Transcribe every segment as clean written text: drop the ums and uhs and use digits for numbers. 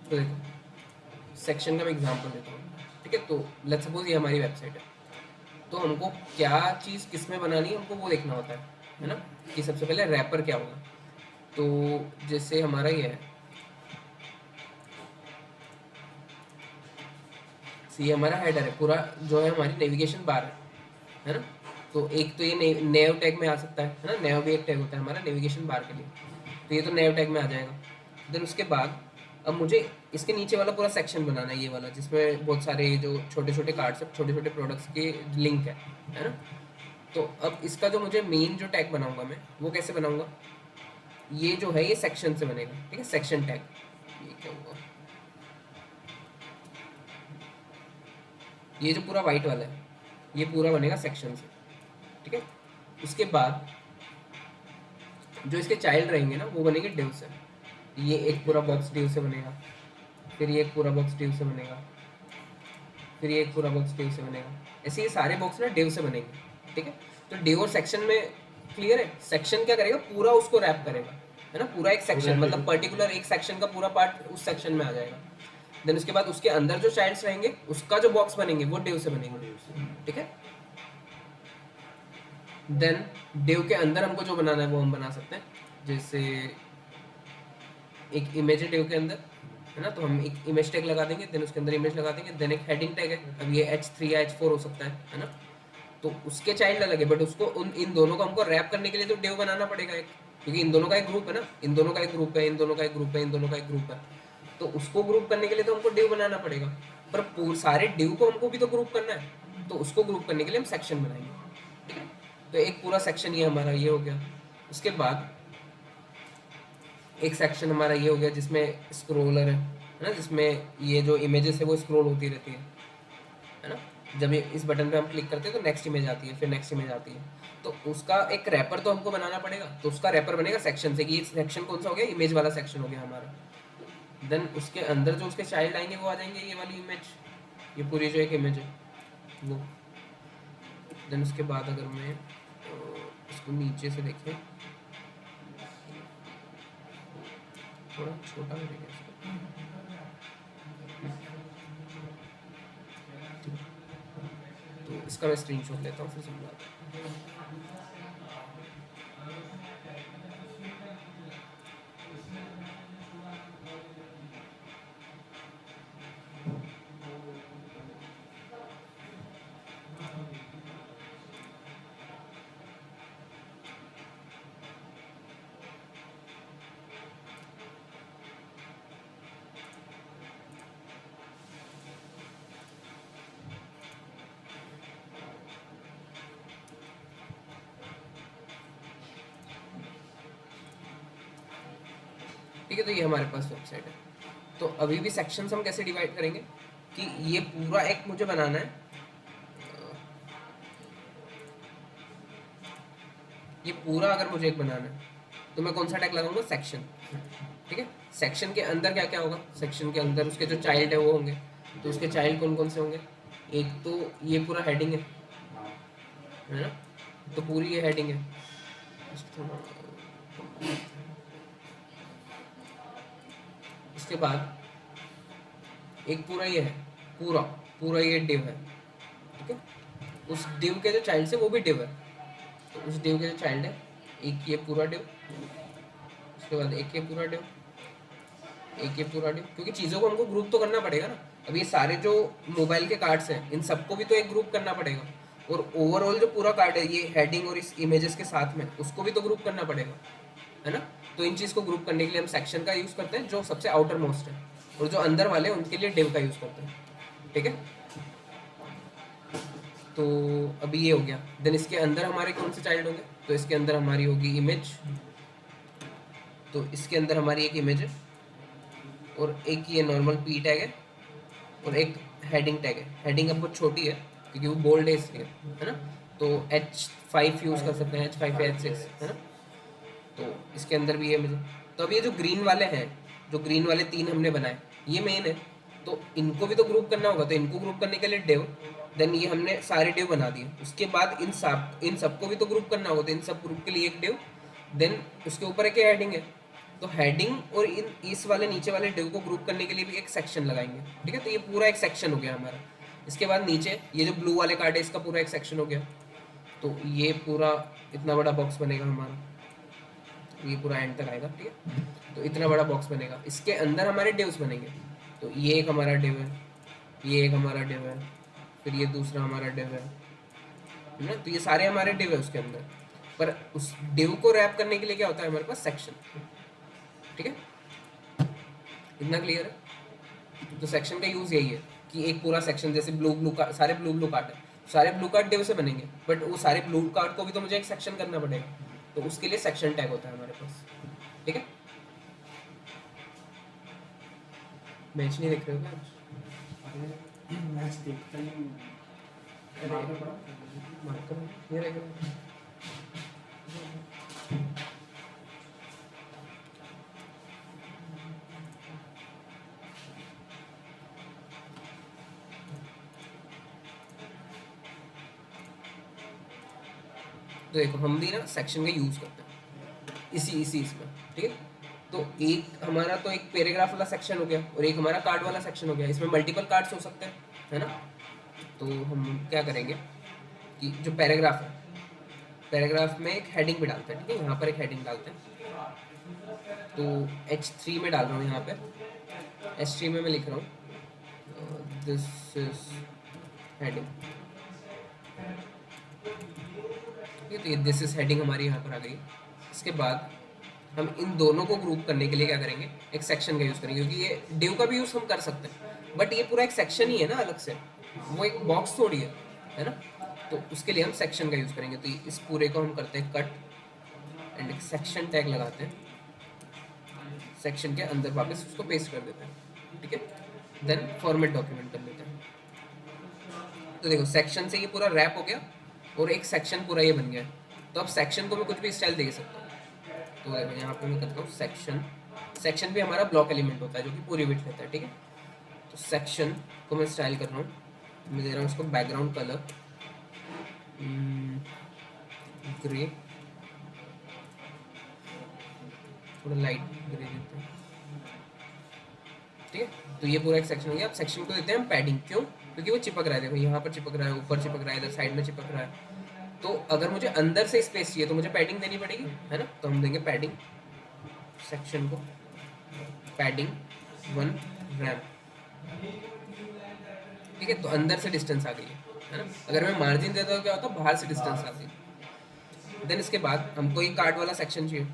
तो देखो सेक्शन का मैं एग्जांपल देता हूँ, ठीक है। तो लेट्स सपोज ये हमारी वेबसाइट है, तो हमको क्या चीज़ किस में बनानी है हमको वो देखना होता है ना, कि सबसे पहले रैपर क्या होगा। तो जैसे हमारा ये है, ये हमारा हेडर है पूरा, जो है हमारी नेविगेशन बार है ना। तो एक तो ये नेव टैग में आ सकता है ना, नेव भी एक टैग होता है हमारा नेविगेशन बार के लिए, तो ये तो नेव टैग में आ जाएगा। देन उसके बाद अब मुझे इसके नीचे वाला पूरा सेक्शन बनाना है, ये वाला जिसमें बहुत सारे जो छोटे छोटे कार्ड्स है, छोटे छोटे प्रोडक्ट्स के लिंक है ना। तो अब इसका जो मुझे मेन जो टैग बनाऊंगा मैं, वो कैसे बनाऊंगा, ये जो है ये सेक्शन से बनेगा, ठीक है, सेक्शन टैग। ये क्या हुआ, ये जो पूरा वाइट वाला है ये पूरा बनेगा सेक्शन से, ठीक है। उसके बाद जो इसके चाइल्ड रहेंगे ना वो बनेंगे डिव से। ये एक पूरा बॉक्स डिव से बनेगा, फिर ये एक पूरा बॉक्स डिव से बनेगा, फिर ये एक पूरा बॉक्स डिव से बनेगा। ऐसे ये सारे बॉक्स ना डिव से बनेंगे, ठीक है। तो डिव और सेक्शन में क्लियर है, सेक्शन क्या करेगा पूरा उसको रैप करेगा, है ना, पूरा एक सेक्शन, मतलब पर्टिकुलर एक सेक्शन का पूरा पार्ट उस सेक्शन में आ जाएगा। देन उसके बाद उसके अंदर जो चाइल्ड्स रहेंगे उसका जो बॉक्स बनेंगे वो डिव से बनेंगे, ठीक है। देन डिव के अंदर हमको जो बनाना है वो हम बना सकते हैं, जैसे एक इमेज है डिव के अंदर, है ना, तो हम एक इमेज टैग लगा देंगे, देन उसके अंदर इमेज लगा देंगे, देन एक हेडिंग टैग है, अब ये H3 या H4 हो सकता है ना। तो उसके चाइल्ड अलग है, बट उसको इन दोनों को हमको रैप करने के लिए तो डिव बनाना पड़ेगा एक, क्योंकि इन दोनों का एक ग्रुप है ना, इन दोनों का एक ग्रुप है, इन दोनों का एक ग्रुप है, इन दोनों का एक ग्रुप है। तो उसको ग्रुप करने के लिए तो हमको डिव बनाना पड़ेगा, पर सारे डिव को हमको भी तो ग्रुप करना है, तो उसको ग्रुप करने के लिए हम सेक्शन बनाएंगे, ठीक है। तो एक पूरा सेक्शन ये हमारा ये हो गया। उसके बाद एक सेक्शन हमारा ये हो गया जिसमें स्क्रोलर है ना, जिसमें ये जो इमेजेस है वो स्क्रोल होती रहती है ना। जब ये इस बटन पे हम क्लिक करते हैं तो नेक्स्ट इमेज आती है, फिर नेक्स्ट इमेज आती है। तो उसका एक रैपर तो हमको बनाना पड़ेगा, तो उसका रैपर बनेगा सेक्शन से, कि ये सेक्शन कौन सा हो गया, इमेज वाला सेक्शन हो गया हमारा। देन उसके अंदर जो उसके चाइल्ड आएंगे वो आ जाएंगे ये वाली इमेज, ये पूरी जो एक इमेज है वो। देन उसके बाद अगर मैं इसको नीचे से देखें, थोड़ा छोटा करेंगे इसको, तो इसका मैं स्क्रीनशॉट लेता हूँ फिर समझाता हूँ। ठीक है, तो ये हमारे पास वेबसाइट है। तो अभी भी सेक्शंस हम कैसे डिवाइड करेंगे, कि ये पूरा एक मुझे बनाना है, ये पूरा अगर मुझे एक बनाना है तो मैं कौन सा टैग लगाऊंगा, सेक्शन, ठीक है। सेक्शन के अंदर क्या क्या होगा, सेक्शन के अंदर उसके जो चाइल्ड है वो होंगे, तो उसके चाइल्ड कौन कौन से होंगे, एक तो ये पूरा हेडिंग है ना, तो पूरी ये हेडिंग है। इसके बाद एक पूरा ये है, पूरा पूरा ये डिव है, ठीक है। उस डिव के जो चाइल्ड है वो भी डिव है, तो उस डिव के जो चाइल्ड है एक ये पूरा डिव, उसके बाद एक ये पूरा डिव, एक ये पूरा डिव, क्योंकि चीज़ों को हमको ग्रुप तो करना पड़ेगा ना। अब ये सारे जो मोबाइल के कार्ड्स हैं इन सबको भी तो एक ग्रुप करना पड़ेगा, और ओवरऑल जो पूरा कार्ड है ये हेडिंग और इस इमेजेस के साथ में उसको भी तो ग्रुप करना पड़ेगा, है ना। तो इन चीज़ को ग्रुप करने के लिए हम सेक्शन का यूज़ करते हैं जो सबसे आउटर मोस्ट है, और जो अंदर वाले हैं उनके लिए डिव का यूज़ करते हैं, ठीक है। तो अभी ये हो गया। देन इसके अंदर हमारे कौन से चाइल्ड होंगे, तो इसके अंदर हमारी होगी इमेज, तो इसके अंदर हमारी एक इमेज है, और एक ये नॉर्मल पी टैग है, और एक हेडिंग टैग है। हेडिंग अब बहुत छोटी है क्योंकि वो बोल्ड है इसलिए, है ना। तो H5 यूज़ कर सकते हैं, H5 या H6, है ना। तो इसके अंदर भी ये मुझे, तो अब ये जो ग्रीन वाले हैं, जो ग्रीन वाले तीन हमने बनाए ये मेन है, तो इनको भी तो ग्रुप करना होगा, तो इनको ग्रुप करने के लिए डिव, देन ये हमने सारे डिव बना दिए। उसके बाद इन सबको भी तो ग्रुप करना होगा, तो इन सब ग्रुप के लिए एक डिव, देन उसके ऊपर एक हेडिंग है, तो हेडिंग और इन इस वाले नीचे वाले डिव को ग्रुप करने के लिए भी एक सेक्शन लगाएंगे, ठीक है। तो ये पूरा एक सेक्शन हो गया हमारा। इसके बाद नीचे ये जो ब्लू वाले कार्ड है इसका पूरा एक सेक्शन हो गया। तो ये पूरा इतना बड़ा बॉक्स बनेगा हमारा, ये पूरा एंड तक आएगा, ठीक है। तो इतना बड़ा बॉक्स बनेगा, इसके अंदर हमारे डिव्स बनेंगे। तो ये एक हमारा डिव है, ये एक हमारा डिव है, फिर ये दूसरा हमारा डिव है ना। तो ये सारे हमारे डिव है उसके अंदर। पर उस डिव को रैप करने के लिए क्या होता है हमारे पास, सेक्शन, ठीक है। इतना क्लियर है। तो सेक्शन का यूज यही है कि एक पूरा सेक्शन, जैसे ब्लू ब्लू कार्ड, सारे ब्लू ब्लू कार्ड है, सारे ब्लू कार्ड डिव से बनेंगे, बट वो सारे ब्लू कार्ड को भी तो मुझे एक सेक्शन करना पड़ेगा। तो उसके लिए सेक्शन टैग होता है हमारे पास, ठीक है। मैच नहीं देख रहे हो क्या आज? मैच देखता ही हूँ। मार्कर ये रहेगा। तो देखो हम भी ना सेक्शन का यूज करते हैं इसी इसी इसमें, ठीक है। तो एक हमारा तो एक पैराग्राफ वाला सेक्शन हो गया और एक हमारा कार्ड वाला सेक्शन हो गया। इसमें मल्टीपल कार्ड्स हो सकते हैं, है ना। तो हम क्या करेंगे कि जो पैराग्राफ है, पैराग्राफ में एक हेडिंग भी डालते हैं, ठीक है। यहाँ पर एक हेडिंग डालते हैं। तो H3 में डाल रहा हूँ, यहाँ पे H3 में मैं लिख रहा हूँ दिस इज हेडिंग, ठीक है। तो ये दिस इज हेडिंग हमारी यहाँ पर आ गई। इसके बाद हम इन दोनों को ग्रुप करने के लिए क्या करेंगे, एक सेक्शन का यूज़ करेंगे, क्योंकि ये डिव का भी यूज़ हम कर सकते हैं, बट ये पूरा एक सेक्शन ही है ना अलग से, वो एक बॉक्स थोड़ी है ना। तो उसके लिए हम सेक्शन का यूज़ करेंगे। तो इस पूरे को हम करते हैं कट एंड एक सेक्शन टैग लगाते हैं, सेक्शन के अंदर वापस उसको पेस्ट कर देते हैं, ठीक है। देन फॉर्मेट डॉक्यूमेंट कर लेते हैं। तो देखो सेक्शन से ये पूरा रैप हो गया और एक सेक्शन पूरा ये बन गया। तो अब सेक्शन को मैं कुछ भी स्टाइल दे सकता हूँ। तो देखो यहाँ पे मैं करता हूँ सेक्शन, सेक्शन भी हमारा ब्लॉक एलिमेंट होता है जो कि पूरी विड्थ लेता है, ठीक है। तो सेक्शन को मैं स्टाइल कर रहा हूँ, मैं दे रहा हूँ उसको बैकग्राउंड कलर ग्रे, थोड़ा लाइट ग्रे देते हैं, ठीक है। तो ये पूरा एक सेक्शन हो गया। अब सेक्शन को देते हैं हम पैडिंग, क्यों, क्योंकि वो चिपक रहा है, देखो यहाँ पर चिपक रहा है, ऊपर चिपक रहा है, इधर साइड में चिपक रहा है। तो अगर मुझे अंदर से स्पेस चाहिए तो मुझे पैडिंग देनी पड़ेगी, है ना। तो हम देंगे पैडिंग सेक्शन को, पैडिंग 1 रैम, ठीक है। तो अंदर से डिस्टेंस आ गई है ना। अगर मैं मार्जिन देता हूँ क्या होता है, बाहर से डिस्टेंस आती है। देन इसके बाद हमको एक कार्ड वाला सेक्शन चाहिए।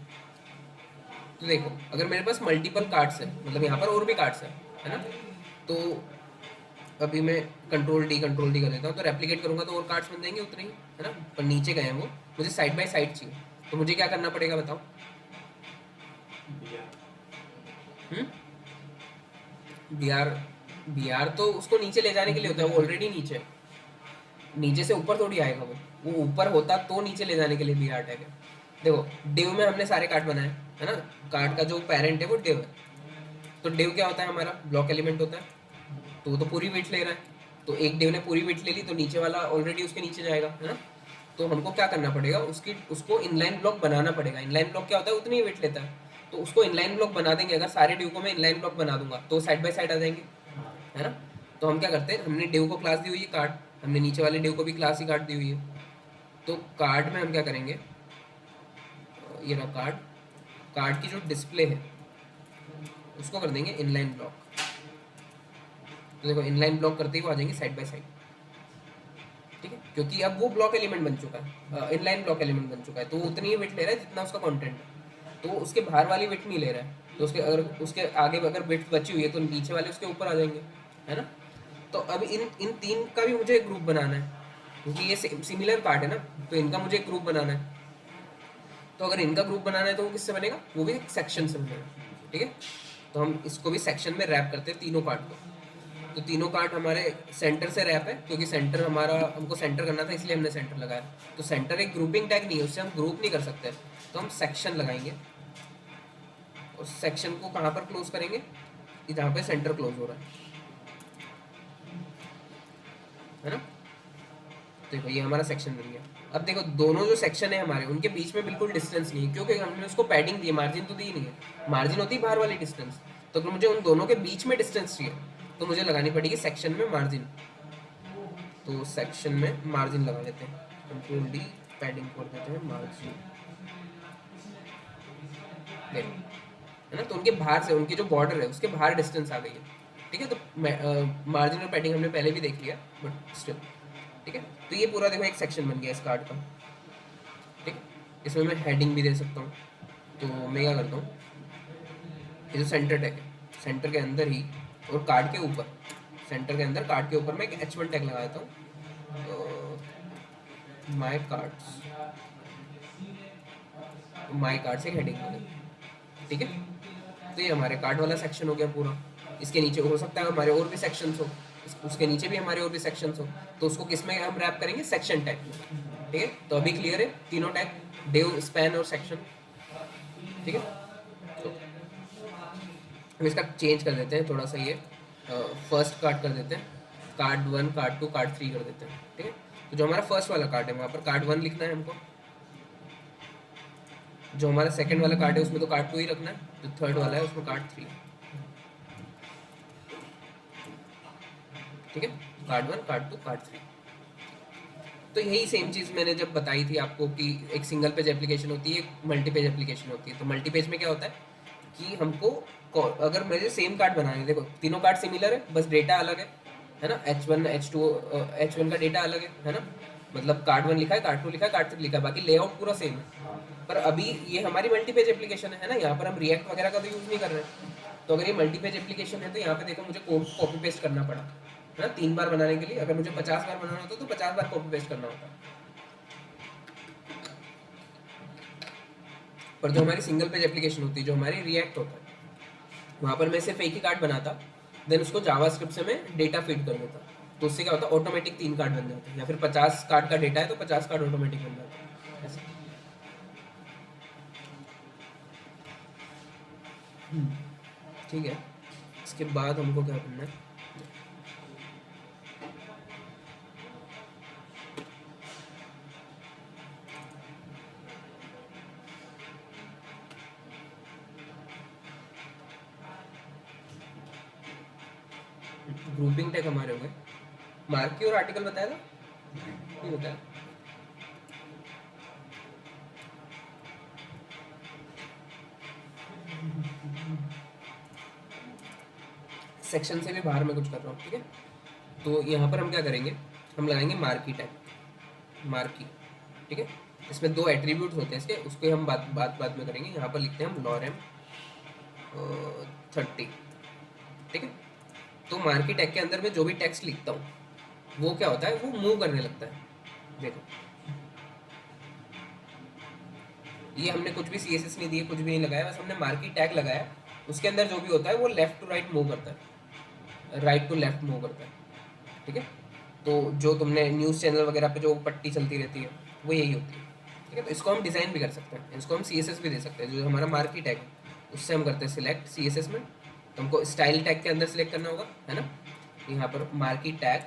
तो देखो अगर मेरे पास मल्टीपल कार्ड्स है, मतलब यहाँ पर और भी कार्ड्स है ना। तो अभी मैं कंट्रोल डी कर देता हूँ, तो रेप्लिकेट करूँगा तो और कार्ड्स बन जाएंगे उतने ही, है ना। पर नीचे गए हैं वो, मुझे साइड बाय साइड चाहिए, तो मुझे क्या करना पड़ेगा बताओ। बी आर तो उसको नीचे ले जाने के लिए होता है, वो ऑलरेडी नीचे है, नीचे से ऊपर थोड़ी आएगा वो ऊपर होता तो नीचे ले जाने के लिए बी आर टैग है। देखो डिव में हमने सारे कार्ड बनाए, है ना। कार्ड का जो पेरेंट है वो डिव है। तो डिव क्या होता है, हमारा ब्लॉक एलिमेंट होता है। तो वो तो पूरी वेट ले रहा है, तो एक डिव ने पूरी वेट ले ली तो नीचे वाला ऑलरेडी उसके नीचे जाएगा, है ना। तो हमको क्या करना पड़ेगा, उसको इनलाइन ब्लॉक बनाना पड़ेगा। इनलाइन ब्लॉक क्या होता है, उतनी ही वेट लेता है। तो उसको इनलाइन ब्लॉक बना देंगे। अगर सारे डिव को मैं इनलाइन ब्लॉक बना दूंगा तो साइड बाय साइड आ जाएंगे, है ना। तो हम क्या करते हैं, हमने डिव को क्लास दी हुई है कार्ड, हमने नीचे वाले डिव को भी क्लास ही कार्ड दी हुई है। तो कार्ड में हम क्या करेंगे, ये रहा कार्ड, कार्ड की जो डिस्प्ले है उसको कर देंगे इनलाइन ब्लॉक। तो देखो इनलाइन ब्लॉक करते ही वो आ जाएंगे साइड बाय साइड, ठीक है। क्योंकि अब वो ब्लॉक एलिमेंट बन चुका है, इनलाइन ब्लॉक एलिमेंट बन चुका है, तो वो उतनी ही वेट ले रहा है जितना उसका कंटेंट है। तो उसके बाहर वाली वेट नहीं ले रहा है। तो उसके अगर उसके आगे अगर वेट बची हुई है तो नीचे वाले उसके ऊपर आ जाएंगे, है ना। तो अब इन इन तीन का भी मुझे एक ग्रुप बनाना है, क्योंकि ये सिमिलर पार्ट है ना। तो इनका मुझे एक ग्रुप बनाना है। तो अगर इनका ग्रुप बनाना है तो वो किससे बनेगा, वो भी एक सेक्शन से बनेगा, ठीक है। तो हम इसको भी सेक्शन में रैप करते हैं तीनों पार्ट को। तो तीनों पार्ट हमारे सेंटर से रैप है, क्योंकि सेंटर हमारा, हमको सेंटर करना था इसलिए हमने सेंटर लगाया। तो सेंटर एक ग्रुपिंग टैग नहीं है, उससे हम ग्रुप नहीं कर सकते, तो हम सेक्शन लगाएंगे। और सेक्शन को कहाँ पर क्लोज करेंगे, जहाँ पे सेंटर क्लोज हो रहा है ना। देखो ये हमारा सेक्शन बन गया। अब देखो दोनों जो सेक्शन है हमारे उनके बीच में बिल्कुल डिस्टेंस नहीं है, क्योंकि हमने उसको पैडिंग दी है, मार्जिन तो दी नहीं है। मार्जिन होती है बाहर वाली डिस्टेंस, तो अगर मुझे उन दोनों के बीच में डिस्टेंस चाहिए तो मुझे लगानी पड़ेगी सेक्शन में मार्जिन। तो सेक्शन में मार्जिन लगा लेते हैं, कंट्रोल डी, पैडिंग कर देते हैं मार्जिन। देखो है ना, तो उनके बाहर से, उनकी जो बॉर्डर है उसके बाहर डिस्टेंस आ गई है। ठीक है, तो मार्जिन और पैडिंग हमने पहले भी देख लिया, बट स्टिल ठीक है। तो ये पूरा देखो एक सेक्शन बन गया इस कार्ड का। ठीक, इसमें मैं हेडिंग भी दे सकता हूँ। तो मैं क्या करता हूँ, ये जो सेंटर टैग है, सेंटर के अंदर ही और कार्ड के ऊपर, सेंटर के अंदर कार्ड के ऊपर मैं एक H1 टैग लगा देता हूँ, माई कार्ड्स, माई कार्ड्स एक हेडिंग हो गई। ठीक है, तो ये हमारे कार्ड वाला सेक्शन हो गया पूरा। इसके नीचे हो सकता है हमारे और भी सेक्शंस हो, उसके नीचे भी हमारे और भी सेक्शंस हो, तो उसको किस में हम रैप करेंगे, सेक्शन टैग। ठीक है, तो अभी क्लियर है तीनों टैग, डिव, स्पैन और सेक्शन। ठीक है, तो हम इसका चेंज कर देते हैं थोड़ा सा, ये फर्स्ट कार्ड कर देते हैं, कार्ड 1, कार्ड 2, कार्ड 3 कर देते हैं। ठीक है, तो जो हमारा फर्स्ट वाला कार्ड है वहाँ पर कार्ड 1 लिखना है हमको, जो हमारा सेकंड वाला कार्ड है उसमें तो कार्ड 2 ही रखना है, जो थर्ड वाला है उसमें कार्ड 3। ठीक है, कार्ड 1, कार्ड 2, कार्ड 3। तो यही सेम चीज़ मैंने जब बताई थी आपको कि एक सिंगल पेज एप्लीकेशन होती है, एक मल्टी पेज एप्लीकेशन होती है। तो मल्टी पेज में क्या होता है कि हमको अगर मुझे सेम कार्ड बनाने हैं, देखो तीनों कार्ड सिमिलर है, बस डेटा अलग है ना, H1 H2 H1 का डेटा अलग है ना, मतलब कार्ड 1 लिखा है, कार्ड 2 लिखा है, कार्ड 3 लिखा है, बाकी लेआउट पूरा सेम है। पर अभी ये हमारी मल्टी पेज एप्लीकेशन है ना, यहाँ पर हम रिएक्ट वगैरह का तो यूज़ नहीं कर रहे हैं। तो अगर ये मल्टी पेज एप्लीकेशन है तो यहाँ पे देखो मुझे कोड कॉपी पेस्ट करना पड़ा है ना, 3 बार बनाने के लिए। अगर मुझे 50 बार बनाना होता तो 50 बार कॉपी पेस्ट करना होता। पर जो हमारी सिंगल पेज एप्लीकेशन होती है, जो हमारी रिएक्ट होता है, वहाँ पर मैं सिर्फ एक ही कार्ड बनाता, देन उसको जावास्क्रिप्ट से मैं डेटा फीड कर देता। तो उससे क्या होता है, ऑटोमेटिक 3 कार्ड बन जाते हैं, या फिर 50 कार्ड का डेटा है तो 50 कार्ड ऑटोमेटिक बन जाते हैं ऐसे। ठीक है, इसके बाद हमको क्या करना है, ग्रुपिंग टैग हमारे हो गए। मार्की और आर्टिकल बताया था, नहीं बताया। सेक्शन से भी बाहर में कुछ कर रहा हूँ। ठीक है, तो यहाँ पर हम क्या करेंगे, हम लगाएंगे मार्की टैग, मार्की। ठीक है, इसमें 2 एट्रीब्यूट्स होते हैं इसके, उसको हम बाद में करेंगे। यहाँ पर लिखते हैं हम लॉरेम 30। ठीक है, तो मार्की टैग के अंदर में जो भी टेक्स्ट लिखता हूँ वो क्या होता है, वो मूव करने लगता है। देखो ये हमने कुछ भी CSS नहीं दिए, कुछ भी नहीं लगाया, बस हमने मार्की टैग लगाया। उसके अंदर जो भी होता है वो लेफ्ट टू राइट मूव करता है, राइट टू लेफ्ट मूव करता है। ठीक है, तो जो तुमने न्यूज़ चैनल वगैरह पे जो पट्टी चलती रहती है वो यही होती है। ठीक है, तो इसको हम डिज़ाइन भी कर सकते हैं, इसको हम CSS भी दे सकते हैं। जो हमारा मार्की टैग है उससे हम करते हैं सिलेक्ट CSS में, तो हमको स्टाइल टैग के अंदर सिलेक्ट करना होगा, है ना। यहाँ पर मार्की टैग,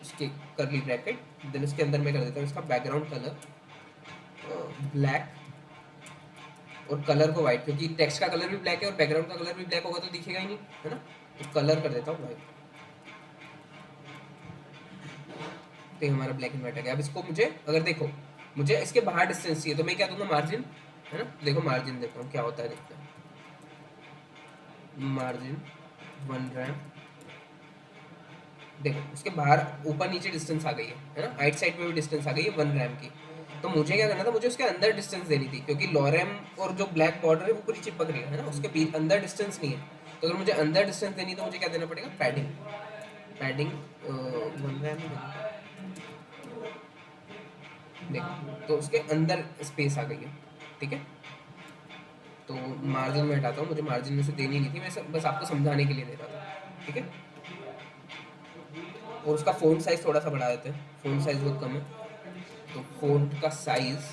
उसके करली ब्रैकेट, देन उसके अंदर मैं कर देता हूँ इसका बैकग्राउंड कलर ब्लैक और कलर को वाइट, क्योंकि टेक्स्ट का कलर भी ब्लैक है और बैकग्राउंड का कलर भी ब्लैक होगा तो दिखेगा ही नहीं, है ना। तो कलर कर देता हूँ वाइट, तो ये हमारा ब्लैक एंड व्हाइट आ गया। अब इसको मुझे अगर देखो मुझे इसके बाहर डिस्टेंस चाहिए तो मैं क्या दूंगा, मार्जिन, है ना। देखो मार्जिन देता हूँ क्या होता है, देखते हैं। मार्जिन 1 रैम, देखो उसके बाहर ऊपर नीचे डिस्टेंस आ गई है ना, राइट साइड में भी डिस्टेंस आ गई है 1 रैम की। तो मुझे क्या करना था, मुझे उसके अंदर डिस्टेंस देनी थी, क्योंकि लॉरेम और जो ब्लैक बॉर्डर है वो पूरी चिपक रही है ना, उसके बीच अंदर डिस्टेंस नहीं है। तो अगर मुझे अंदर डिस्टेंस देनी तो मुझे क्या देना पड़ेगा, पैडिंग, पैडिंग 1 रैम ही देना। देखो तो उसके अंदर स्पेस आ गई है। ठीक है, तो मार्जिन में हटाता हूँ, मुझे मार्जिन में से देनी नहीं थी, मैं बस आपको समझाने के लिए दे रहा था। ठीक है, और उसका फ़ॉन्ट साइज़ थोड़ा सा बढ़ा देते हैं, फ़ॉन्ट साइज़ बहुत कम है, तो फ़ॉन्ट का साइज़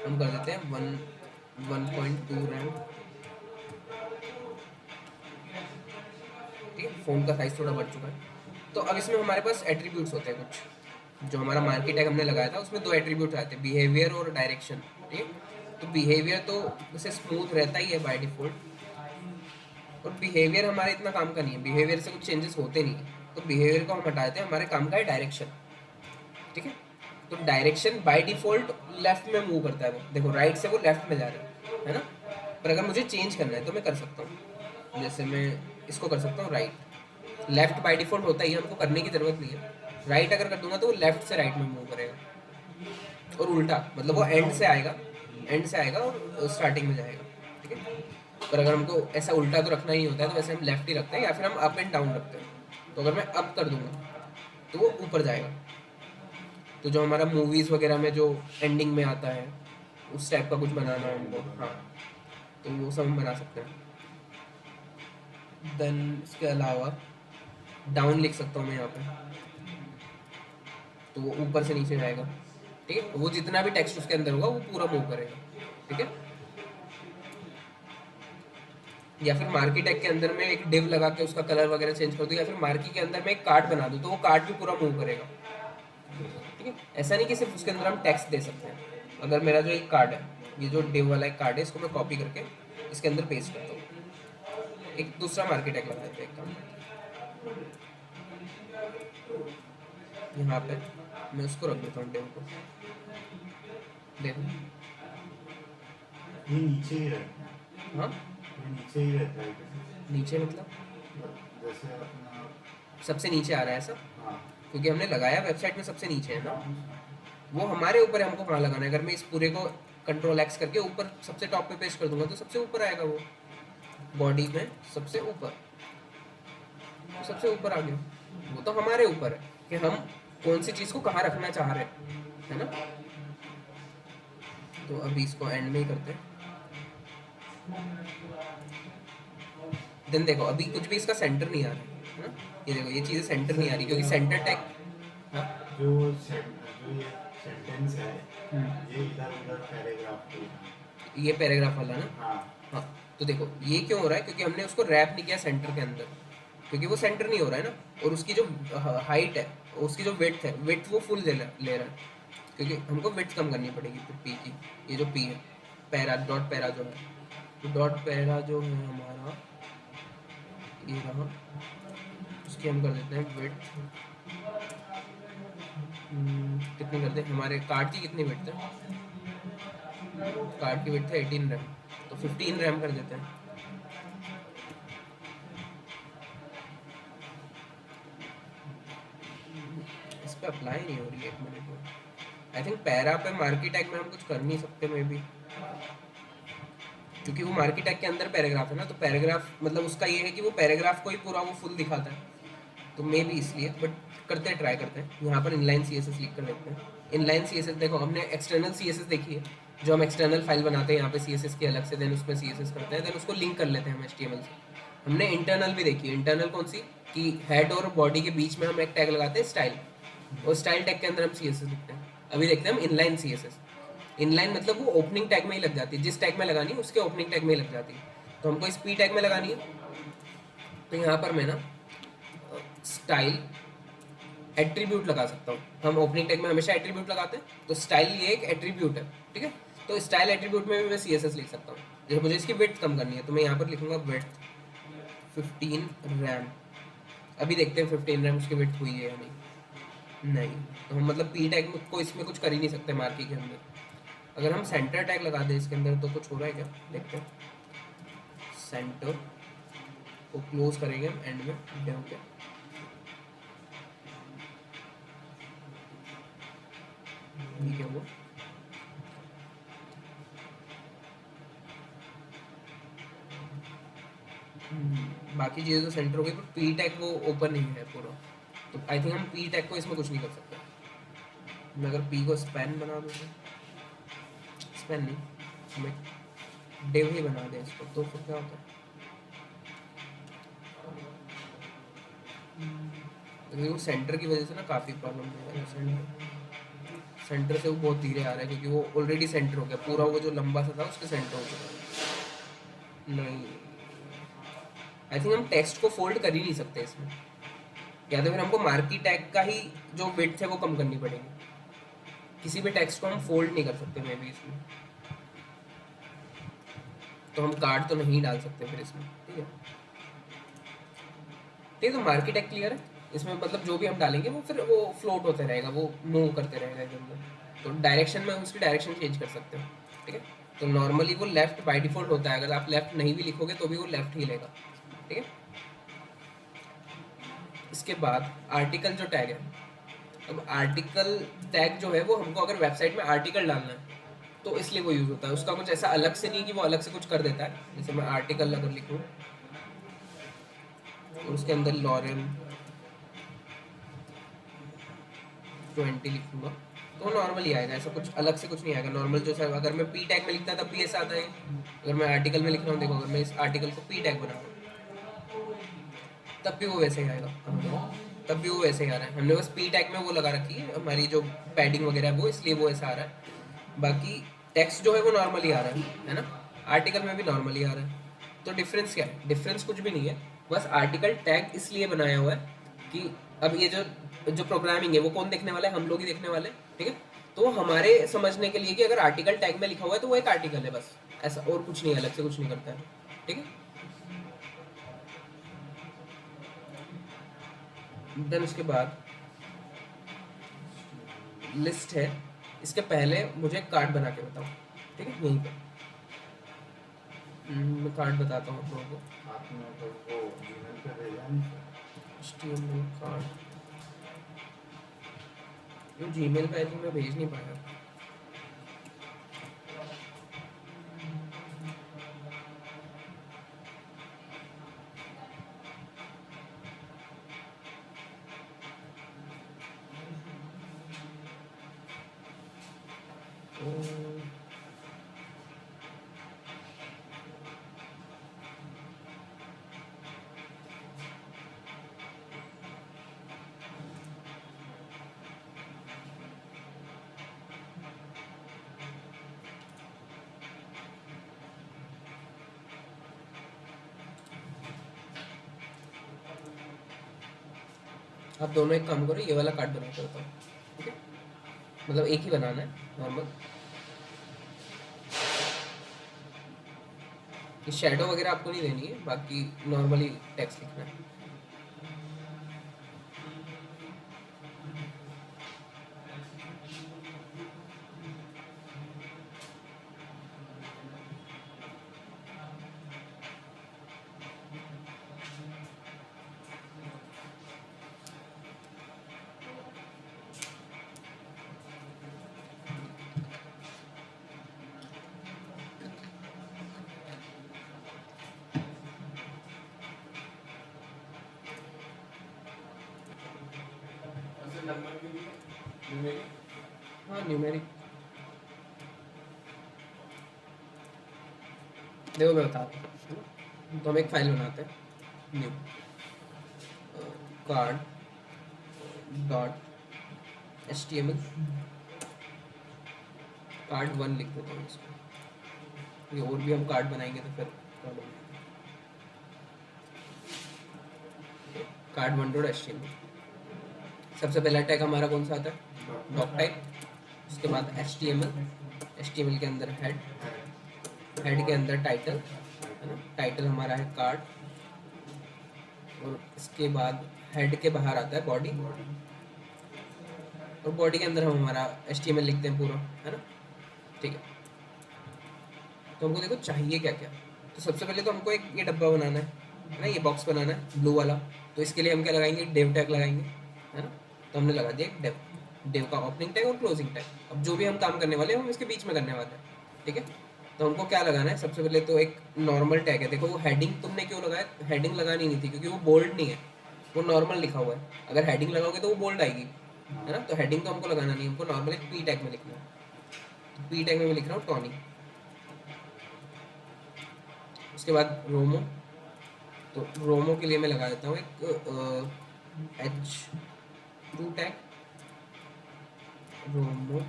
हम कर देते हैं 1.2 रैम। ठीक है, फ़ॉन्ट का साइज़ थोड़ा बढ़ चुका है। तो अब इसमें हमारे पास एट्रीब्यूट्स होते हैं कुछ, जो हमारा मार्केट टैग हमने लगाया था उसमें दो एट्रीब्यूट आते हैं, बिहेवियर और डायरेक्शन, ठीक है। तो बिहेवियर तो उसे स्मूथ रहता ही है बाय डिफॉल्ट, और बिहेवियर हमारे इतना काम का नहीं है, बिहेवियर से कुछ चेंजेस होते नहीं है, तो बिहेवियर को हम हटा देते हैं, हमारे काम का है डायरेक्शन, ठीक है। तो डायरेक्शन बाय डिफॉल्ट लेफ्ट में मूव करता है, वो देखो राइट से वो लेफ्ट में जा रहा है ना। पर अगर मुझे चेंज करना है तो मैं कर सकता हूँ, जैसे मैं इसको कर सकता हूँ राइट। लेफ्ट बाय डिफॉल्ट होता ही है, हमको करने की जरूरत नहीं है। राइट अगर कर दूंगा तो वो लेफ्ट से राइट में मूव करेगा, और उल्टा मतलब वो एंड से आएगा, एंड से आएगा और स्टार्टिंग में जाएगा, ठीक है। पर अगर हमको ऐसा उल्टा तो रखना ही होता है तो वैसे हम लेफ्ट ही रखते हैं, या फिर हम अप एंड डाउन रखते हैं। तो अगर मैं अप कर दूंगा तो वो ऊपर जाएगा। तो जो हमारा मूवीज़ वगैरह में जो एंडिंग में आता है उस टाइप का कुछ बनाना है हमको, हाँ, तो वो सब हम बना सकते हैं। देन इसके अलावा डाउन लिख सकता हूँ मैं यहाँ पे, तो वो ऊपर से नीचे जाएगा, ठीक है। वो जितना भी टेक्स्ट उसके अंदर होगा वो पूरा मूव करेगा, ठीक है। या फिर मार्की टैग के अंदर में एक डिव लगा के उसका कलर वगैरह चेंज कर दूँ, या फिर मार्की के अंदर में एक कार्ड बना दूँ तो वो कार्ड भी पूरा मूव करेगा, ठीक है। ऐसा नहीं कि सिर्फ उसके अंदर हम टेक्स्ट दे सकते हैं। अगर मेरा जो एक कार्ड है, ये जो डिव वाला एक कार्ड है, इसको मैं कॉपी करके इसके अंदर पेस्ट करता हूँ, एक दूसरा मार्की टैग लगा देते हैं, एक काम यहाँ पे मैं उसको रख देता हूँ डिव को, देखो ये नीचे ही रहता है, हाँ ये नीचे ही रहता है क्या? नीचे मतलब जैसे अपना, सबसे नीचे आ रहा है ऐसा, हाँ क्योंकि हमने लगाया वेबसाइट में सबसे नीचे है ना। वो हमारे ऊपर है हमको कहाँ लगाना है। अगर मैं इस पूरे को कंट्रोल एक्स करके ऊपर सबसे टॉप पे पेस्ट कर दूंगा तो सबसे ऊपर आएगा वो, बॉडी में सबसे ऊपर, तो सबसे ऊपर आ गया। वो तो हमारे ऊपर है कि हम कौन सी चीज़ को कहाँ रखना चाह रहे हैं, है ना। तो अभी इसको एंड में ही करते हैं। देन देखो अभी कुछ भी इसका सेंटर नहीं आ रहा है ना, ये देखो ये चीज़ें सेंटर नहीं आ रही क्योंकि सेंटर टैग, हाँ जो ये सेंटेंस है, ये इधर उधर पैराग्राफ के, ये पैराग्राफ वाला ना, हाँ हाँ। तो देखो ये क्यों हो रहा है, क्योंकि हमने उसको रैप नहीं किया सेंटर के अंदर, क्योंकि वो सेंटर नहीं हो रहा है ना। और उसकी जो हाइट है, उसकी जो विड्थ है, विड्थ वो फुल ले रहा है, क्योंकि हमको विड्थ कम करनी पड़ेगी फिर पी की। ये जो पी है, पैरा डॉट पैरा जो है, तो डॉट पैरा जो है हमारा ये रहा, उसकी हम कर देते हैं विड्थ, कितनी करते हैं, हमारे कार्ड की कितनी विड्थ है, कार्ड की विड्थ है 18 रैम, तो 15 रैम कर देते हैं। इस पे अप्लाई नहीं हो रही है, एक मिनट में। आई थिंक पैरा पे मार्की टैग में हम कुछ कर नहीं सकते मे बी, क्योंकि वो मार्की टैग के अंदर पैराग्राफ है ना। तो पैराग्राफ मतलब उसका ये है कि वो पैराग्राफ को ही पूरा वो फुल दिखाता है, तो मे बी इसलिए। बट करते हैं, ट्राई करते हैं। यहाँ पर इनलाइन सी एस एस लिख कर देखते हैं। इनलाइन सी एस एस देखो, हमने एक्सटर्नल सी एस एस देखी है, जो हम एक्सटर्नल फाइल बनाते हैं यहाँ पे सी एस एस की अलग से, देन उसमें सी एस एस करते हैं, देन उसको लिंक कर लेते हैं हम HTML से। हमने इंटरनल भी देखी है। इंटरनल कौन सी, कि हेड और बॉडी के बीच में हम एक टैग लगाते हैं स्टाइल, और स्टाइल टैग के अंदर हम सी एस एस लिखते हैं। अभी देखते हैं हम inline C S S. Inline मतलब वो ओपनिंग टैग में ही लग जाती है, जिस टैग में लगानी है उसके ओपनिंग टैग में ही लग जाती है। तो हमको इस पी टैग में लगानी है, तो यहाँ पर मैं ना स्टाइल एट्रीब्यूट लगा सकता हूँ। हम ओपनिंग टैग में हमेशा एट्रीब्यूट लगाते हैं, तो स्टाइल ये एक एट्रीब्यूट है, ठीक है। तो स्टाइल एट्रीब्यूट में भी मैं सी एस एस लिख सकता हूँ। जैसे मुझे इसकी विड्थ कम करनी है तो मैं यहाँ पर लिखूंगा विड्थ 15 रैम। अभी देखते हैं 15 रैम उसकी विड्थ हुई है या नहीं। नहीं, तो हम मतलब पी टैग को इसमें कुछ कर ही नहीं सकते मार्की के अंदर। अगर हम सेंटर टैग लगा दें इसके अंदर तो कुछ हो रहा है क्या, देखते हैं। सेंटर को क्लोज करेंगे हम एंड में, डेव के। ये क्या हुआ, बाकी चीज़ें तो सेंटर हो गई, पर पी टैग वो ओपन नहीं है पूरा। तो आई थिंक हम पी टैग को इसमें कुछ नहीं कर सकते। मैं अगर पी को स्पैन बना दूँ, स्पैन नहीं, हमें डिव ही बना दें इसको, तो फिर क्या होता है। क्योंकि वो सेंटर की वजह से ना काफ़ी प्रॉब्लम हो रहा है। सेंटर से वो बहुत धीरे आ रहा है, क्योंकि वो ऑलरेडी सेंटर हो गया पूरा, वो जो लंबा सा था उसके सेंटर हो गया। नहीं, आई थिंक हम टेक्स्ट को फोल्ड कर ही नहीं सकते इसमें। या तो फिर हमको मार्की टैग का ही जो विड्थ है वो कम करनी पड़ेगी। किसी भी टेक्स्ट को हम फोल्ड नहीं कर सकते मे बी इसमें, तो हम कार्ड तो नहीं डाल सकते फिर इसमें। ठीक है, ठीक है, तो मार्की टैग क्लियर है। इसमें मतलब जो भी हम डालेंगे वो फिर वो फ्लोट होते रहेगा, वो मूव करते रहेगा इधर उधर, तो डायरेक्शन में उसकी डायरेक्शन चेंज कर सकते हो। ठीक है, तो नॉर्मली वो लेफ्ट बाय डिफॉल्ट होता है, अगर आप लेफ्ट नहीं भी लिखोगे तो भी वो लेफ्ट ही लेगा। ठीक है, इसके बाद आर्टिकल जो टैग है, अब आर्टिकल टैग जो है वो हमको अगर वेबसाइट में आर्टिकल डालना है तो इसलिए वो यूज़ होता है, उसका कुछ ऐसा अलग से नहीं कि वो अलग से कुछ कर देता है। जैसे मैं आर्टिकल अगर लिखूँ और उसके अंदर लॉरेन 20 लिखूंगा तो नॉर्मली आएगा, ऐसा कुछ अलग से कुछ नहीं आएगा। नॉर्मल जो सर अगर मैं पी टैग में लिखता तब भी ऐसा आता है। अगर मैं आर्टिकल में लिख रहा हूँ, देखो अगर मैं इस आर्टिकल को पी टैग बना रहा हूँ तब भी वो वैसे ही आएगा, तब भी वो वैसे ही आ रहा है। हमने बस पी टैग में वो लगा रखी है हमारी जो पैडिंग वगैरह है वो, इसलिए वो ऐसा आ रहा है। बाकी टेक्स्ट जो है वो नॉर्मली आ रहा है ना, आर्टिकल में भी नॉर्मली आ रहा है। तो डिफरेंस क्या है? डिफरेंस कुछ भी नहीं है, बस आर्टिकल टैग इसलिए बनाया हुआ है कि अब ये जो जो प्रोग्रामिंग है वो कौन देखने वाला है? हम लोग ही देखने वाले हैं। ठीक है, तो हमारे समझने के लिए कि अगर आर्टिकल टैग में लिखा हुआ है तो वो एक आर्टिकल है बस, ऐसा और कुछ नहीं, अलग से कुछ नहीं करता है। ठीक है, देन उसके बाद लिस्ट है, इसके पहले मुझे कार्ड बना के बताओ। ठीक है, यहीं पर मैं कार्ड बताता हूँ आप लोगों को। आपने तो वो ईमेल पे भेजा नहीं सर? HTML कार्ड जो जीमेल पे आई थिंक मैं भेज नहीं पाया। तो आप दोनों एक काम करो, ये वाला कार्ड बना के बताओ। ठीक है, मतलब एक ही बनाना है नॉर्मल। ये शेडो वगैरह आपको नहीं देनी है, बाकी नॉर्मली टेक्स्ट लिखना है। हाँ, न्यूमेरिक देखो मैं बताता हूँ। तो हम एक फाइल बनाते हैं, new card dot HTML, card 1 लिख देता हूँ इसको। ये और भी हम कार्ड बनाएंगे तो फिर कार्ड 1 डॉट HTML। सबसे पहला टैग हमारा कौन सा आता है? Doc type. उसके बाद HTML के अंदर हेड के अंदर टाइटल है ना, टाइटल हमारा है कार्ड। और इसके बाद हेड के बाहर आता है बॉडी, और बॉडी के अंदर हम हमारा HTML लिखते हैं पूरा, है ना। ठीक है, तो हमको देखो चाहिए क्या क्या। तो सबसे पहले तो हमको एक ये डब्बा बनाना है ना, ये बॉक्स बनाना है ब्लू वाला। तो इसके लिए हम क्या लगाएंगे? डेव टैग लगाएंगे, है ना। तो हमने लगा दिया डेव, डेव का ओपनिंग टैग और क्लोजिंग टैग। अब जो भी हम काम करने वाले हैं हम इसके बीच में करने वाले हैं। ठीक है, तो हमको क्या लगाना है? सबसे पहले तो एक नॉर्मल टैग है। देखो वो हेडिंग तुमने क्यों लगाया? हेडिंग लगानी नहीं थी क्योंकि वो बोल्ड नहीं है, वो नॉर्मल लिखा हुआ है। अगर हेडिंग लगाओगे तो वो बोल्ड आएगी, है ना। तो हेडिंग तो हमको लगाना नहीं, हमको नॉर्मल एक पी टैग में लिखना है। तो पी टैग में मैं लिख रहा हूँ टॉनी। उसके बाद रोमो, तो रोमो के लिए मैं लगा देता हूँ एक H2 टैग, रोमो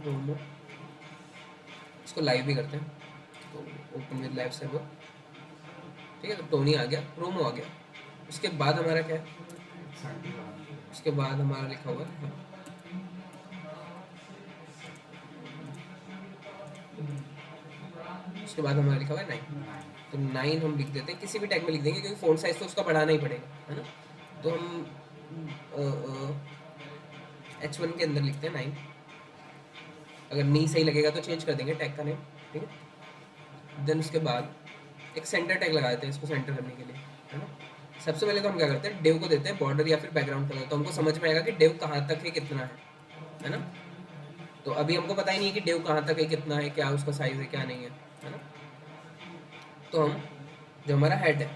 रोमो। इसको लाइव भी करते हैं, तो ओपन विद लाइव सर्वर। ठीक है, तो टोनी आ गया, रोमो आ गया। उसके बाद हमारा क्या है, X21 उसके बाद हमारा लिखा हुआ है, उसके बाद हमारा लिखा हुआ है 9। तो 9 हम लिख देते हैं, किसी भी टैग में लिख देंगे क्योंकि फ़ॉन्ट साइज़ तो उसका बढ़ाना ही पड़ेगा, है ना। तो हम H1 के अंदर लिखते हैं 9। अगर नहीं सही लगेगा तो चेंज कर देंगे टैग का नेम, ठीक है। देन उसके बाद एक सेंटर टैग लगा देते हैं इसको सेंटर करने के लिए, है ना। सबसे पहले तो हम क्या करते हैं, डिव को देते हैं बॉर्डर या फिर बैकग्राउंड कलर, तो हमको समझ में आएगा कि डिव कहाँ तक है, कितना है ना। तो अभी हमको पता ही नहीं है कि डिव कहाँ तक है, कितना है, क्या उसका साइज़ है, क्या नहीं है ना। तो हम जो हमारा हेड है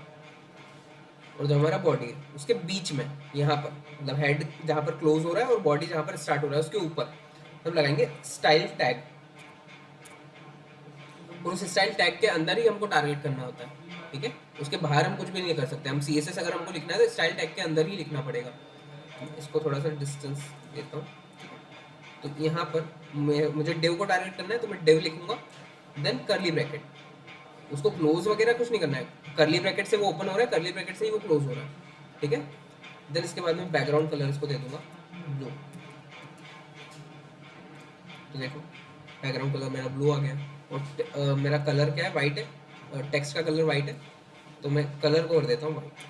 और जो हमारा बॉडी है उसके बीच में, यहाँ पर मतलब हेड जहाँ पर क्लोज हो रहा है और बॉडी जहाँ पर स्टार्ट हो रहा है उसके ऊपर हम लगाएंगे स्टाइल टैग, और उस स्टाइल टैग के अंदर ही हमको टारगेट करना होता है, ठीक है। उसके बाहर हम कुछ भी नहीं कर सकते। हम CSS अगर हमको लिखना है तो स्टाइल टैग के अंदर ही लिखना पड़ेगा। इसको थोड़ा सा डिस्टेंस देता हूँ। तो यहाँ पर मुझे डिव को टारगेट करना है तो मैं डिव लिखूंगा, देन करली ब्रैकेट, उसको क्लोज वगैरह कुछ नहीं करना है, करली ब्रैकेट से वो ओपन हो रहा है, करली ब्रैकेट से ही वो क्लोज हो रहा है, ठीक है। देन इसके बाद मैं बैकग्राउंड कलर इसको दे दूंगा ब्लू। तो देखो बैकग्राउंड कलर मेरा ब्लू आ गया, और मेरा कलर क्या है, वाइट है, टेक्स्ट का कलर वाइट है, तो मैं कलर को कर देता हूँ वाइट।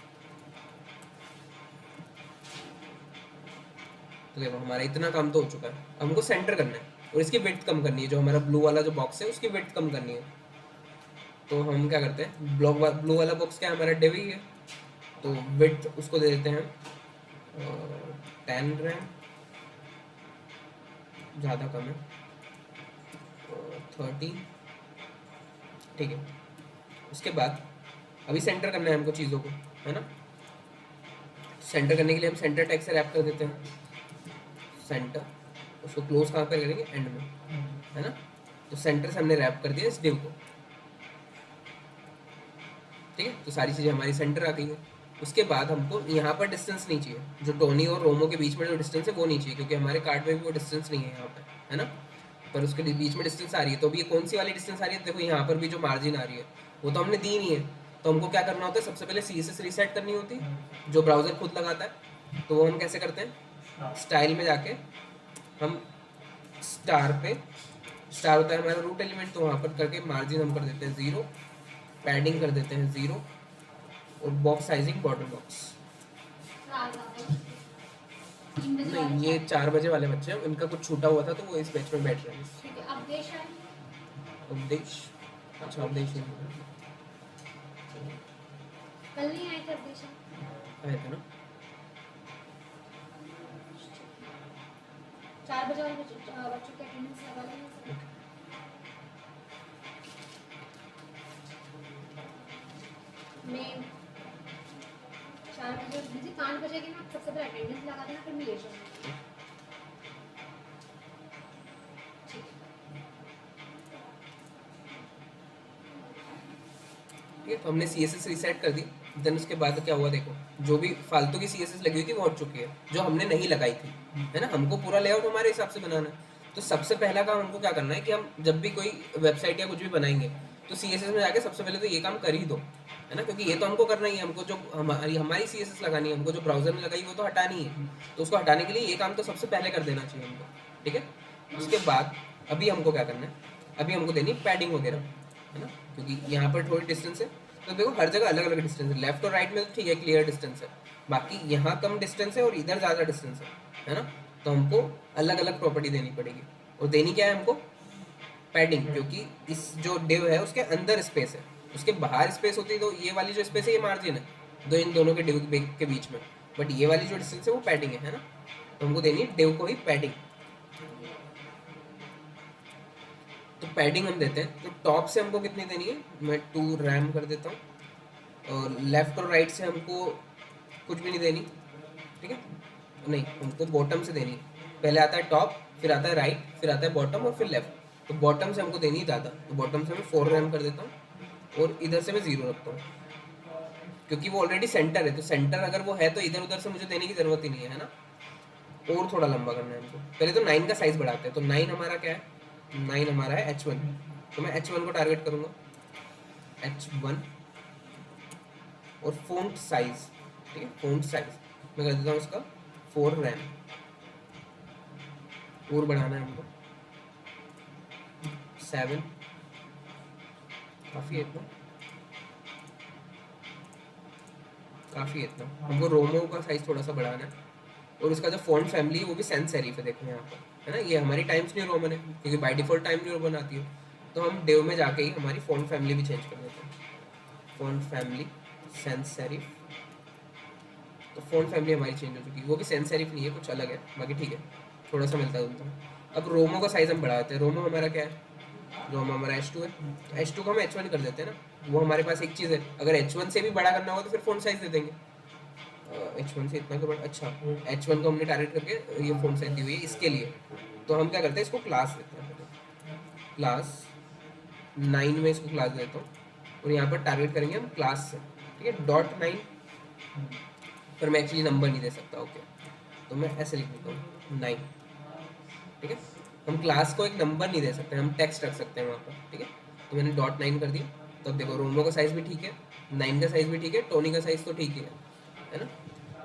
तो देखो हमारा इतना काम तो हो चुका है, हमको सेंटर करना है और इसकी विड्थ कम करनी है, जो हमारा ब्लू वाला जो बॉक्स है उसकी विड्थ कम करनी है। तो हम क्या करते हैं, ब्लू वाला बॉक्स क्या है, हमारा डिव ही है, तो विड्थ उसको दे देते हैं 10 रैम, ज़्यादा कम है, 30, ठीक है। उसके बाद अभी सेंटर करना है हमको चीज़ों को, है ना। सेंटर करने के लिए हम सेंटर टैग से रैप कर देते हैं सेंटर, उसको क्लोज कहाँ पर करेंगे, एंड में, है ना। तो सेंटर से हमने रैप कर दिया इस डिव को, ठीक है। तो सारी चीज़ें हमारी सेंटर आ गई है। उसके बाद हमको यहाँ पर डिस्टेंस नहीं चाहिए, जो टोनी और रोमो के बीच में जो डिस्टेंस है वो नहीं चाहिए, क्योंकि हमारे कार्ड में भी वो डिस्टेंस नहीं है यहाँ पर, है ना। पर उसके बीच में डिस्टेंस आ रही है, तो अभी ये कौन सी वाली डिस्टेंस आ रही है, देखो यहाँ पर भी जो मार्जिन आ रही है वो तो हमने दी नहीं है। तो हमको क्या करना होता है, सबसे पहले CSS रीसेट करनी होती है, जो ब्राउज़र खुद लगाता है। तो वो हम कैसे करते हैं, स्टाइल में जाके हम स्टार पे, स्टार होता है हमारा रूट एलिमेंट, तो वहाँ पर करके मार्जिन हम कर देते हैं 0, पैडिंग कर देते हैं 0, और बॉक्स साइजिंग बॉर्डर बॉक्स। नहीं, ये 4 बजे वाले बच्चे हैं, इनका कुछ छूटा हुआ था तो वो इस बैच में बैठ रहे हैं। ठीक है, अपडेश है। उपदेश, अच्छा उपदेश नहीं कल नहीं आए थे अपडेश आए थे ना। 4 बजे वाले बच्चों के अटेंडेंस लगा लेंगे सर। मैं 4 बजे दीदी 5 बजे की ना सबसे पहले अटेंडेंस लगा देना, फिर मैं ले जाऊँगी। ठीक है, तो हमने CSS रीसेट कर दी। देन उसके बाद क्या हुआ, देखो जो भी फालतू की CSS लगी हुई थी वो हट चुकी है, जो हमने नहीं लगाई थी, है ना। हमको पूरा लेआउट हमारे हिसाब से बनाना है। तो सबसे पहला काम हमको क्या करना है कि हम जब भी कोई वेबसाइट या कुछ भी बनाएंगे तो CSS में जाके सबसे पहले तो ये काम कर ही दो, है ना, क्योंकि ये तो हमको करना ही है। हमको जो हमारी CSS लगानी है, हमको जो ब्राउजर में लगाई वो तो हटानी है, तो उसको हटाने के लिए ये काम तो सबसे पहले कर देना चाहिए हमको, ठीक है। उसके बाद अभी हमको क्या करना है, अभी हमको देनी पैडिंग वगैरह, है ना, क्योंकि यहाँ पर थोड़ी डिस्टेंस है। तो देखो हर जगह अलग अलग डिस्टेंस है, लेफ्ट और राइट में तो ठीक है क्लियर डिस्टेंस है, बाकी यहाँ कम डिस्टेंस है और इधर ज़्यादा डिस्टेंस है ना। तो हमको अलग अलग प्रॉपर्टी देनी पड़ेगी, और देनी क्या है हमको, पैडिंग, क्योंकि इस जो डिव है उसके अंदर स्पेस है, उसके बाहर स्पेस होती है, तो ये वाली जो स्पेस है ये मार्जिन है दो इन दोनों के डिव के बीच में, बट ये वाली जो डिस्टेंस है वो पैडिंग है ना। तो हमको देनी है डिव को ही पैडिंग। तो पैडिंग हम देते हैं, तो टॉप से हमको कितनी देनी है, मैं 2 रैम कर देता हूँ, और लेफ्ट और राइट से हमको कुछ भी नहीं देनी, ठीक है। नहीं, हमको बॉटम से देनी है, पहले आता है टॉप, फिर आता है राइट, फिर आता है बॉटम और फिर लेफ्ट। तो बॉटम से हमको देनी है ज़्यादा, तो बॉटम से मैं 4 रैम कर देता हूँ, और इधर से मैं 0 रखता हूँ, क्योंकि वो ऑलरेडी सेंटर है, तो सेंटर अगर वो है तो इधर उधर से मुझे देने की ज़रूरत ही नहीं है, है ना। और थोड़ा लंबा करना है हमको, पहले तो 9 का साइज़ बढ़ाते हैं। तो 9 हमारा क्या है, 9 हमारा है H1, तो मैं H1 को टारगेट करूँगा, H1, और फ़ॉन्ट साइज़, ठीक है। फ़ॉन्ट साइज मैं कर देता हूँ इसका 4 रैम, और बढ़ाना है हमको 7, काफ़ी है इतना, काफ़ी है इतना। हमको रोमो का साइज़ थोड़ा सा बढ़ाना है, और इसका जो फ़ॉन्ट फैमिली है वो भी सैंस सेरिफ है, देखो यहाँ पर, है ना। ये हमारी टाइम्स न्यू रोमन है क्योंकि by default time new Roman आती है, तो हम डेव में जाके ही हमारी फ़ॉन्ट फैमिली भी चेंज कर देते हैं। फ़ॉन्ट फैमिली सैंस सेरिफ, तो फ़ॉन्ट फैमिली हमारी चेंज हो चुकी है, वो भी सैंस सेरिफ नहीं है, कुछ अलग है, बाकी ठीक है, थोड़ा सा मिलता जुलता है। अब रोमो का साइज़ हम बढ़ा देते हैं। रोमो हमारा क्या है, रोमो हमारा H2 है, तो H2 को हम H1 कर देते हैं ना, वो हमारे पास एक चीज़ है। अगर H1 से भी बड़ा करना होगा तो फिर फ़ॉन्ट साइज़ दे देंगे। H1 से इतना क्यों बड़ा, अच्छा H1 को हमने टारगेट करके ये फ़ॉन्ट साइज़ दी हुई है इसके लिए, तो हम क्या करते हैं, इसको क्लास देते हैं, क्लास 9 में इसको क्लास देता हूँ, और यहाँ पर टारगेट करेंगे हम क्लास से, ठीक है, .9, पर मैं एक्चुअली नंबर नहीं दे सकता, ओके, तो मैं ऐसे लिख देता हूँ 9, ठीक है। हम क्लास को एक नंबर नहीं दे सकते, हम टेक्स्ट रख सकते हैं वहाँ पर, ठीक है। तो मैंने .9 कर दिया, तो अब देखो रोमो का साइज़ भी ठीक है, 9 का साइज़ भी ठीक है, टोनी का साइज़ तो ठीक ही है ना।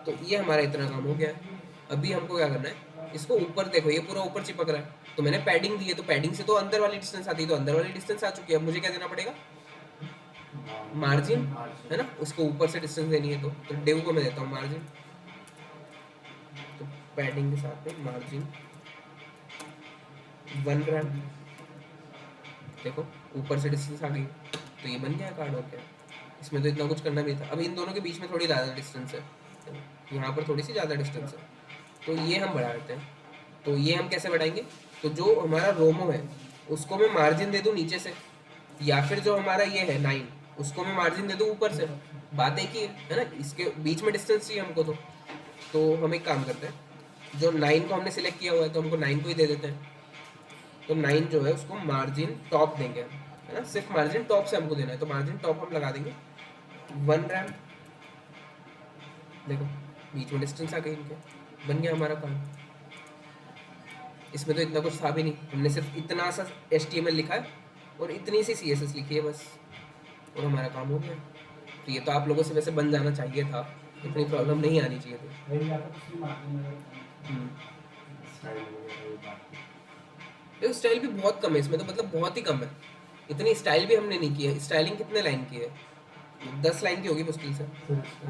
तो ये हमारा इतना काम हो गया है। अभी हमको क्या करना है, इसको ऊपर देखो, ये पूरा ऊपर चिपक रहा है, तो मैंने पैडिंग दी है, तो पैडिंग से तो अंदर वाली डिस्टेंस आती है, तो अंदर वाली डिस्टेंस आ चुकी है। अब मुझे क्या देना पड़ेगा, मार्जिन, है ना, उसको ऊपर से डिस्टेंस देनी है, तो डेव को मैं देता हूँ मार्जिन, तो पैडिंग के साथ में मार्जिन 1 रैम, देखो ऊपर से डिस्टेंस आ गई, तो ये बन गया कार्ड, और क्या, इसमें तो इतना कुछ करना नहीं था। अब इन दोनों के बीच में थोड़ी ज़्यादा डिस्टेंस है, यहाँ पर थोड़ी सी ज़्यादा डिस्टेंस है, तो ये हम बढ़ा देते हैं। तो ये हम कैसे बढ़ाएंगे, तो जो हमारा रोमो है उसको मैं मार्जिन दे दूँ नीचे से, या फिर जो हमारा ये है 9 उसको मैं मार्जिन दे दूँ ऊपर से, बात एक ही है ना, इसके बीच में डिस्टेंस चाहिए हमको। तो हम एक काम करते हैं, जो 9 को हमने सिलेक्ट किया हुआ है तो हमको 9 को ही दे देते हैं, तो 9 जो है उसको मार्जिन टॉप देंगे हम, है ना, सिर्फ मार्जिन टॉप से हमको देना है, तो मार्जिन टॉप हम लगा देंगे 1 रैम, देखो बीच में डिस्टेंस आ गई इनके, बन गया हमारा काम। इसमें तो इतना कुछ था भी नहीं, हमने सिर्फ इतना सा HTML लिखा है और इतनी सी CSS लिखी है बस, और हमारा काम हो गया। तो ये तो आप लोगों से वैसे बन जाना चाहिए था, इतनी प्रॉब्लम नहीं आनी चाहिए थी। स्टाइल वगैरह ये बात देखो स्टाइल भी बहुत कम है इसमें, तो मतलब बहुत ही कम है, इतनी स्टाइल भी हमने नहीं की है। स्टाइलिंग कितने लाइन की है, 10 लाइन की होगी मुश्किल से। फिर उसको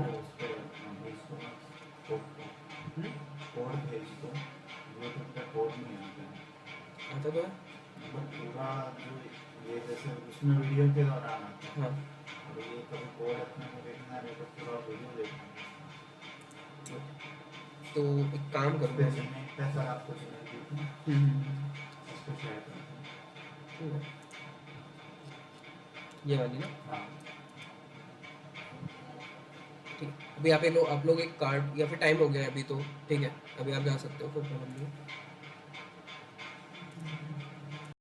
भेज दो ना, कोड भेज दो, यूट्यूब पे कोड नहीं आता है, आता तो है, मतलब पूरा जो ये जैसे उसमें वीडियो के दौरान आता है, हाँ, और ये कभी कोड अपने में देखना है तो पूरा वीडियो देखना है। तो एक काम करो, जैसे मैं पैसा आपको चाहिए इसको शेयर करते हैं। ये वाली ना, हाँ, ठीक है। अभी आप लोग एक कार्ड, या फिर टाइम हो गया है अभी, तो ठीक है, अभी आप जा सकते हो, कोई प्रॉब्लम नहीं है।